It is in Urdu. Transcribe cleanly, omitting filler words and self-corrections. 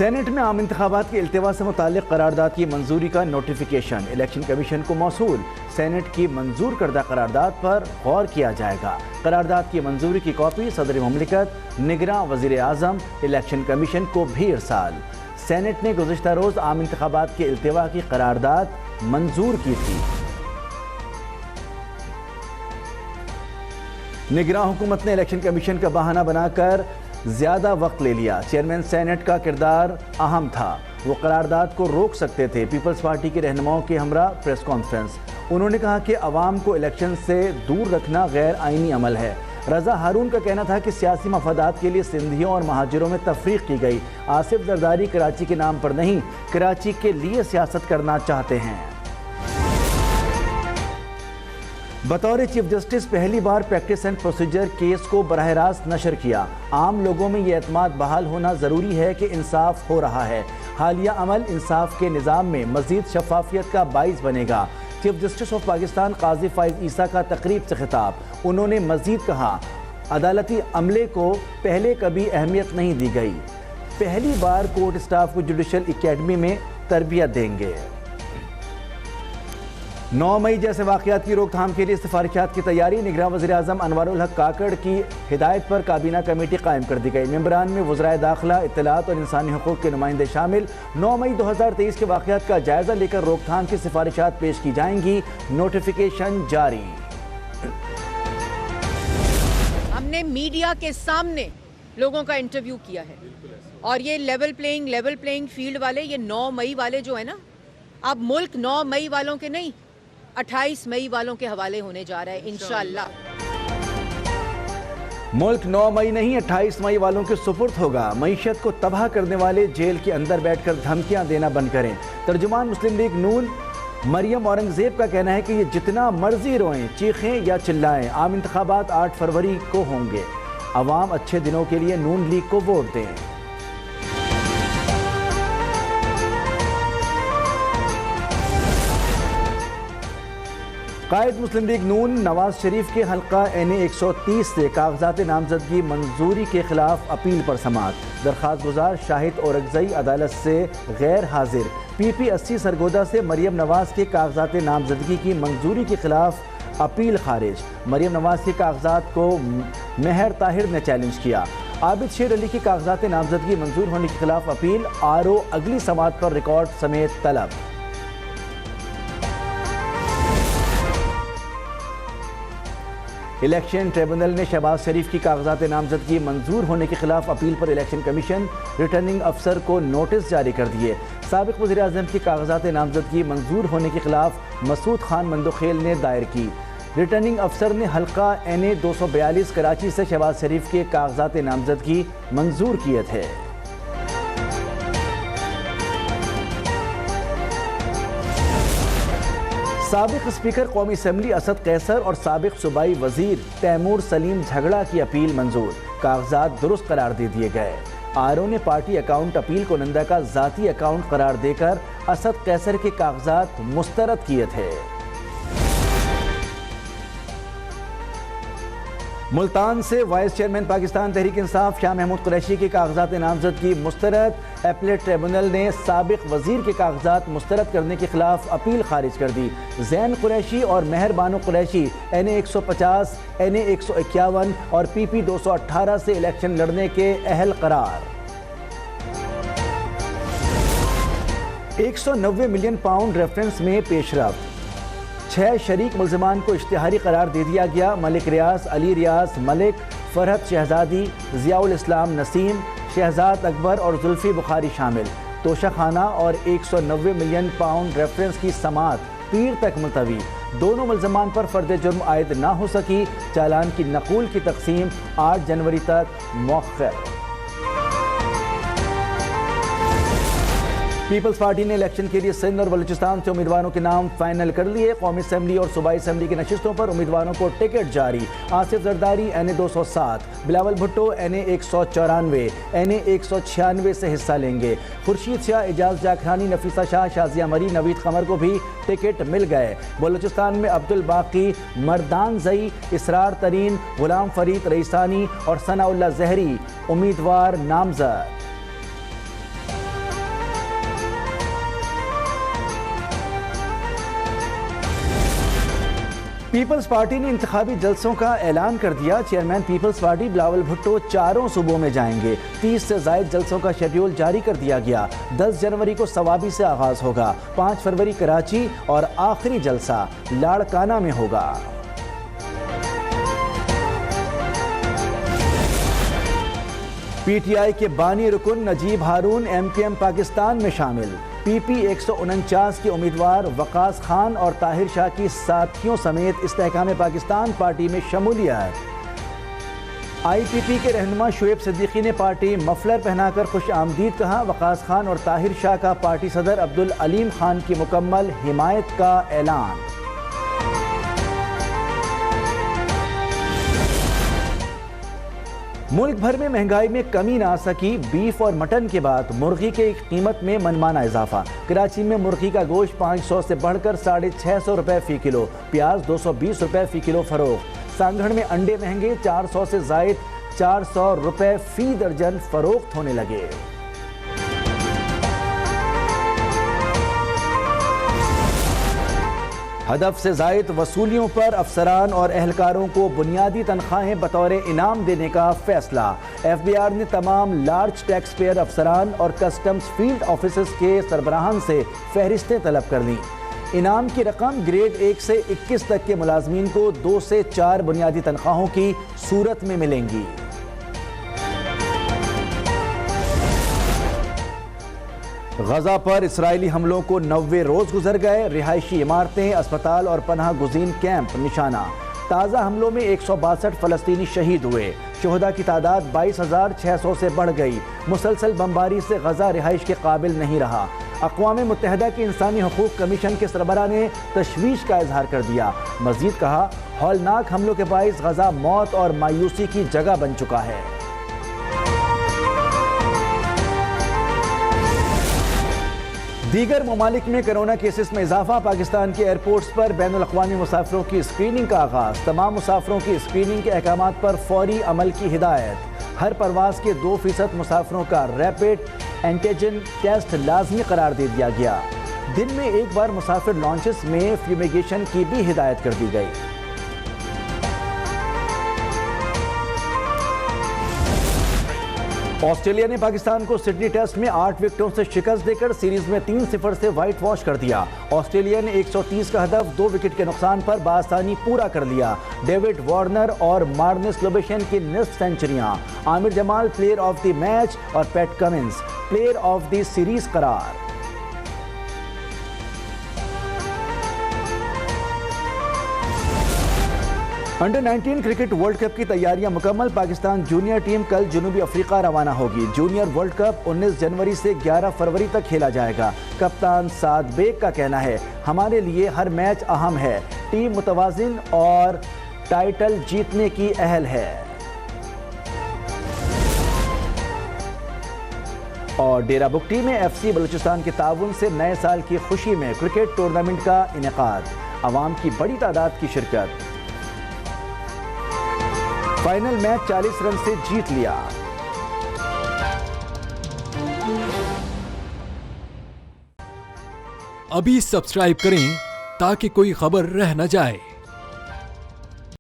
سینٹ میں عام انتخابات کے التوا سے متعلق قرارداد کی منظوری کا نوٹیفیکیشن الیکشن کمیشن کو موصول۔ سینٹ کی منظور کردہ قرارداد پر غور کیا جائے گا۔ قرارداد کی منظوری کی کاپی صدر مملکت، نگراں وزیر اعظم، الیکشن کمیشن کو بھی ارسال۔ سینٹ نے گزشتہ روز عام انتخابات کے التوا کی قرارداد منظور کی تھی۔ نگراں حکومت نے الیکشن کمیشن کا بہانہ بنا کر زیادہ وقت لے لیا۔ چیئرمین سینٹ کا کردار اہم تھا، وہ قرارداد کو روک سکتے تھے۔ پیپلز پارٹی کے رہنماؤں کے ہمراہ پریس کانفرنس، انہوں نے کہا کہ عوام کو الیکشن سے دور رکھنا غیر آئینی عمل ہے۔ رضا ہارون کا کہنا تھا کہ سیاسی مفادات کے لیے سندھیوں اور مہاجروں میں تفریق کی گئی۔ آصف زرداری کراچی کے نام پر نہیں، کراچی کے لیے سیاست کرنا چاہتے ہیں۔ بطور چیف جسٹس پہلی بار پریکٹس اینڈ پروسیجر کیس کو براہ راست نشر کیا۔ عام لوگوں میں یہ اعتماد بحال ہونا ضروری ہے کہ انصاف ہو رہا ہے۔ حالیہ عمل انصاف کے نظام میں مزید شفافیت کا باعث بنے گا۔ چیف جسٹس آف پاکستان قاضی فائز عیسیٰ کا تقریب سے خطاب، انہوں نے مزید کہا عدالتی عملے کو پہلے کبھی اہمیت نہیں دی گئی۔ پہلی بار کورٹ اسٹاف کو جوڈیشل اکیڈمی میں تربیت دیں گے۔ 9 مئی جیسے واقعات کی روک تھام کے لیے سفارشات کی تیاری، نگراں وزیر اعظم انوار الحق کاکڑ کی ہدایت پر کابینہ کمیٹی قائم کر دی گئی۔ ممبران میں وزرائے داخلہ، اطلاعات اور انسانی حقوق کے نمائندے شامل۔ 9 مئی 2023 کے واقعات کا جائزہ لے کر روک تھام کی سفارشات پیش کی جائیں گی، نوٹیفیکیشن جاری۔ ہم نے میڈیا کے سامنے لوگوں کا انٹرویو کیا ہے اور یہ لیول پلینگ فیلڈ والے، یہ 9 مئی والے جو ہیں نا، اب ملک 9 مئی والوں کے نہیں 28 مئی والوں کے حوالے ہونے جا رہا ہے انشاءاللہ۔ ملک 9 مئی نہیں 28 مئی والوں کے سپرد ہوگا۔ معیشت کو تباہ کرنے والے جیل کے اندر بیٹھ کر دھمکیاں دینا بند کریں۔ ترجمان مسلم لیگ نون مریم اورنگزیب کا کہنا ہے کہ یہ جتنا مرضی روئیں، چیخیں یا چلائیں، عام انتخابات 8 فروری کو ہوں گے۔ عوام اچھے دنوں کے لیے نون لیگ کو ووٹ دیں۔ قائد مسلم لیگ نون نواز شریف کے حلقہ این اے 130 سے کاغذات نامزدگی منظوری کے خلاف اپیل پر سماعت۔ درخواست گزار شاہد اورکزئی عدالت سے غیر حاضر۔ پی پی 80 سرگودا سے مریم نواز کے کاغذات نامزدگی کی منظوری کے خلاف اپیل خارج۔ مریم نواز کے کاغذات کو مہر طاہر نے چیلنج کیا۔ عابد شیر علی کی کاغذات نامزدگی منظور ہونے کے خلاف اپیل، آر او اگلی سماعت پر ریکارڈ سمیت طلب۔ الیکشن ٹریبونل نے شہباز شریف کی کاغذات نامزدگی منظور ہونے کے خلاف اپیل پر الیکشن کمیشن ریٹرننگ افسر کو نوٹس جاری کر دیے۔ سابق وزیر اعظم کی کاغذات نامزدگی منظور ہونے کے خلاف مسعود خان مندوخیل نے دائر کی۔ ریٹرننگ افسر نے حلقہ این اے 242 کراچی سے شہباز شریف کے کاغذات نامزدگی منظور کیے تھے۔ سابق اسپیکر قومی اسمبلی اسد قیصر اور سابق صوبائی وزیر تیمور سلیم جھگڑا کی اپیل منظور، کاغذات درست قرار دے دیے گئے۔ آر او نے پارٹی اکاؤنٹ اپیل کنندہ کا ذاتی اکاؤنٹ قرار دے کر اسد قیصر کے کاغذات مسترد کیے تھے۔ ملتان سے وائس چیئرمین پاکستان تحریک انصاف شاہ محمود قریشی کے کاغذات نامزدگی مسترد۔ اپلیٹ ٹریبونل نے سابق وزیر کے کاغذات مسترد کرنے کے خلاف اپیل خارج کر دی۔ زین قریشی اور مہر بانو قریشی این اے 150، این اے 151 اور پی پی 218 سے الیکشن لڑنے کے اہل قرار۔ 190 ملین پاؤنڈ ریفرنس میں پیش رفت، 6 شریک ملزمان کو اشتہاری قرار دے دیا گیا۔ ملک ریاض، علی ریاض ملک، فرحت شہزادی، ضیاء الاسلام نسیم، شہزاد اکبر اور زلفی بخاری شامل۔ توشہ خانہ اور 190 ملین پاؤنڈ ریفرنس کی سماعت پیر تک ملتوی۔ دونوں ملزمان پر فرد جرم عائد نہ ہو سکی۔ چالان کی نقول کی تقسیم 8 جنوری تک مؤخر۔ پیپلز پارٹی نے الیکشن کے لیے سندھ اور بلوچستان سے امیدواروں کے نام فائنل کر لیے۔ قومی اسمبلی اور صوبائی اسمبلی کی نشستوں پر امیدواروں کو ٹکٹ جاری۔ آصف زرداری این اے 207، بلاول بھٹو این اے 194، این اے 196 سے حصہ لیں گے۔ خورشید شاہ، اعجاز جاکھرانی، نفیسہ شاہ، شازیہ مری، نوید قمر کو بھی ٹکٹ مل گئے۔ بلوچستان میں عبدالباقی مردان زئی، اسرار ترین، غلام فرید رئیسانی اور ثناء اللہ زہری امیدوار نامزد۔ پیپلز پارٹی نے انتخابی جلسوں کا اعلان کر دیا۔ چیئرمین پیپلز پارٹی بلاول بھٹو 4 صوبوں میں جائیں گے۔ 30 سے زائد جلسوں کا شیڈیول جاری کر دیا گیا۔ 10 جنوری کو ثوابی سے آغاز ہوگا۔ 5 فروری کراچی اور آخری جلسہ لاڑکانہ میں ہوگا۔ پی ٹی آئی کے بانی رکن Najeeb Haroon M Q M Pakistan میں شامل۔ پی پی 149 کے امیدوار وقاص خان اور طاہر شاہ کی ساتھیوں سمیت استحکام پاکستان پارٹی میں شمولیت۔ آئی پی پی کے رہنما شعیب صدیقی نے پارٹی مفلر پہنا کر خوش آمدید کہا۔ وقاص خان اور طاہر شاہ کا پارٹی صدر عبدالعلیم خان کی مکمل حمایت کا اعلان۔ ملک بھر میں مہنگائی میں کمی نہ آ سکی۔ بیف اور مٹن کے بعد مرغی کے قیمت میں منمانہ اضافہ۔ کراچی میں مرغی کا گوشت 500 سے بڑھ کر 650 روپے فی کلو، پیاز 220 روپے فی کلو فروخت۔ سانگھڑ میں انڈے مہنگے، 400 سے زائد 400 روپے فی درجن فروخت ہونے لگے۔ ہدف سے زائد وصولیوں پر افسران اور اہلکاروں کو بنیادی تنخواہیں بطور انعام دینے کا فیصلہ۔ ایف بی آر نے تمام لارج ٹیکس پیئر افسران اور کسٹمز فیلڈ آفیسز کے سربراہان سے فہرستیں طلب کر لیں۔ انعام کی رقم گریڈ 1 سے 21 تک کے ملازمین کو 2 سے 4 بنیادی تنخواہوں کی صورت میں ملیں گی۔ غزہ پر اسرائیلی حملوں کو 90 روز گزر گئے۔ رہائشی عمارتیں، اسپتال اور پناہ گزین کیمپ نشانہ۔ تازہ حملوں میں 162 فلسطینی شہید ہوئے۔ شہداء کی تعداد 22,600 سے بڑھ گئی۔ مسلسل بمباری سے غزہ رہائش کے قابل نہیں رہا۔ اقوام متحدہ کی انسانی حقوق کمیشن کے سربراہ نے تشویش کا اظہار کر دیا۔ مزید کہا، ہولناک حملوں کے باعث غزہ موت اور مایوسی کی جگہ بن چکا ہے۔ دیگر ممالک میں کرونا کیسز میں اضافہ۔ پاکستان کے ایئرپورٹس پر بین الاقوامی مسافروں کی اسکریننگ کا آغاز۔ تمام مسافروں کی اسکریننگ کے احکامات پر فوری عمل کی ہدایت۔ ہر پرواز کے 2% مسافروں کا ریپڈ اینٹیجن ٹیسٹ لازمی قرار دے دیا گیا۔ دن میں ایک بار مسافر لانچز میں فیومیگیشن کی بھی ہدایت کر دی گئی۔ آسٹریلیا نے پاکستان کو سڈنی ٹیسٹ میں 8 وکٹوں سے شکست دے کر سیریز میں 3-0 سے وائٹ واش کر دیا۔ آسٹریلیا نے 130 کا ہدف 2 وکٹ کے نقصان پر بآسانی پورا کر لیا۔ ڈیوڈ وارنر اور مارنس لوبیشن کی نصف سینچریاں۔ Aamir Jamal player of the match اور Pat Cummins player of the series قرار۔ انڈر 19 کرکٹ ورلڈ کپ کی تیاریاں مکمل۔ پاکستان جونیئر ٹیم کل جنوبی افریقہ روانہ ہوگی۔ جونیئر ورلڈ کپ 19 جنوری سے 11 فروری تک کھیلا جائے گا۔ کپتان سعد بیگ کا کہنا ہے، ہمارے لیے ہر میچ اہم ہے۔ ٹیم متوازن اور ٹائٹل جیتنے کی اہل ہے۔ اور ڈیرہ بگٹی میں ایف سی بلوچستان کے تعاون سے نئے سال کی خوشی میں کرکٹ ٹورنامنٹ کا انعقاد۔ عوام کی بڑی تعداد کی شرکت۔ فائنل میچ 40 رن سے جیت لیا۔ ابھی سبسکرائب کریں تاکہ کوئی خبر رہ نہ جائے۔